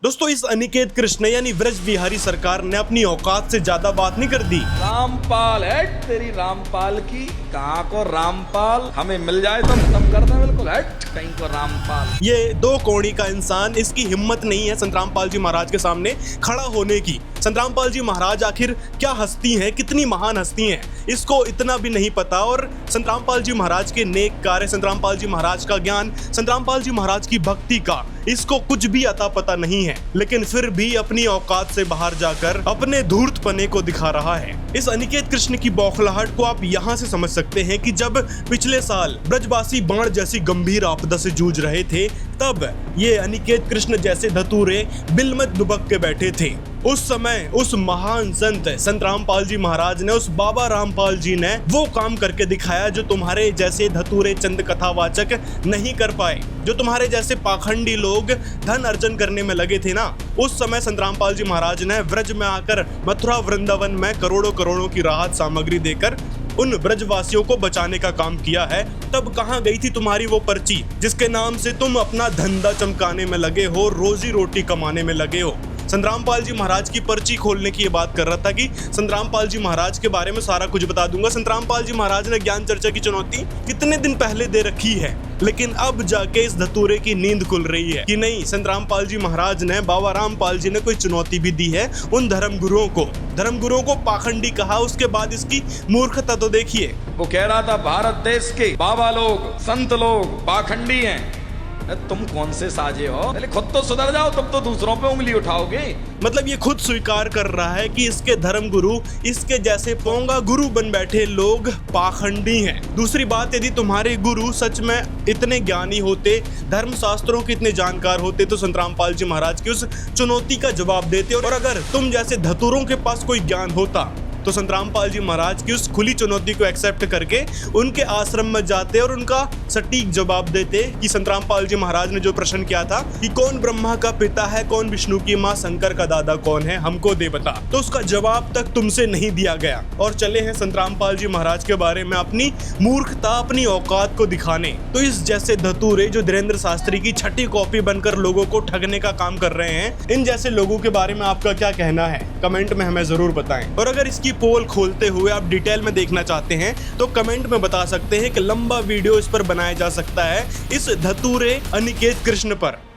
दोस्तों इस अनिकेत कृष्ण यानी ब्रज बिहारी सरकार ने अपनी औकात से ज्यादा बात नहीं कर दी। रामपाल है तेरी रामपाल की, कहाँ को रामपाल, हमें मिल जाए तो खत्म कर दे बिल्कुल, हट कहीं को रामपाल। ये दो कोणी का इंसान, इसकी हिम्मत नहीं है संतरामपाल जी महाराज के सामने खड़ा होने की। संतरामपाल जी महाराज आखिर क्या हस्ती हैं, कितनी महान हस्ती हैं, इसको इतना भी नहीं पता। और संतरामपाल जी महाराज के नेक कार्य, संतरामपाल जी महाराज का ज्ञान, संतरामपाल जी महाराज की भक्ति का इसको कुछ भी अता पता नहीं है, लेकिन फिर भी अपनी औकात से बाहर जाकर अपने धूर्तपने को दिखा रहा है। इस अनिकेत कृष्ण की बौखलाहट को आप यहाँ से समझ सकते हैं कि जब पिछले साल ब्रजवासी बाण जैसी गंभीर आपदा से जूझ रहे थे, तब ये अनिकेत कृष्ण जैसे धतूरे बिलमत दुबक के बैठे थे। उस समय उस महान संत संत रामपाल जी महाराज ने, उस बाबा रामपाल जी ने वो काम करके दिखाया जो तुम्हारे जैसे धतूरे चंद कथावाचक नहीं कर पाए, जो तुम्हारे जैसे पाखंडी लोग धन अर्जन करने में लगे थे ना। उस समय संत रामपाल जी महाराज ने व्रज में आकर मथुरा वृंदावन में करोड़ों करोड़ों की राहत सामग्री देकर उन ब्रजवासियों को बचाने का काम किया है। तब कहाँ गई थी तुम्हारी वो पर्ची जिसके नाम से तुम अपना धंधा चमकाने में लगे हो, रोजी रोटी कमाने में लगे हो। संतरामपाल जी महाराज की पर्ची खोलने की ये बात कर रहा था कि संतरामपाल जी महाराज के बारे में सारा कुछ बता दूंगा। संतरामपाल जी महाराज ने ज्ञान चर्चा की चुनौती कितने दिन पहले दे रखी है, लेकिन अब जाके इस धतूरे की नींद खुल रही है कि नहीं, संतरामपाल जी महाराज ने, बाबा रामपाल जी ने कोई चुनौती भी दी है उन धर्मगुरुओं को पाखंडी कहा। उसके बाद इसकी मूर्खता तो देखिए। वो कह रहा था भारत देश के बाबा लोग, संत लोग पाखंडी हैं। तुम कौन से साजे हो, पहले खुद तो सुधर जाओ, तब तो दूसरों पे उंगली उठाओगे। मतलब ये खुद स्वीकार कर रहा है कि इसके धर्मगुरु, इसके जैसे पोंगा गुरु बन बैठे लोग पाखंडी हैं। दूसरी बात, यदि तुम्हारे गुरु सच में इतने ज्ञानी होते, धर्म शास्त्रों के इतने जानकार होते, तो संतरामपाल जी महाराज की उस चुनौती का जवाब देते। और अगर तुम जैसे धतूरों के पास कोई ज्ञान होता तो संतरामपाल जी महाराज की उस खुली चुनौती को एक्सेप्ट करके उनके आश्रम में जाते और उनका सटीक जवाब देते कि संतरामपाल जी महाराज ने जो प्रश्न किया था कि कौन ब्रह्मा का पिता है, कौन विष्णु की माँ, शंकर का दादा कौन है, हमको दे बता, तो उसका जवाब तक तुमसे नहीं दिया गया। और चले हैं संतरामपाल जी महाराज के बारे में अपनी मूर्खता, अपनी औकात को दिखाने। तो इस जैसे धतूरे जो धीरेन्द्र शास्त्री की छठी कॉपी बनकर लोगों को ठगने का काम कर रहे हैं, इन जैसे लोगों के बारे में आपका क्या कहना है, कमेंट में हमें जरूर बताएं। और अगर इसकी पोल खोलते हुए आप डिटेल में देखना चाहते हैं तो कमेंट में बता सकते हैं कि लंबा वीडियो इस पर बनाया जा सकता है, इस धतूरे अनिकेत कृष्ण पर।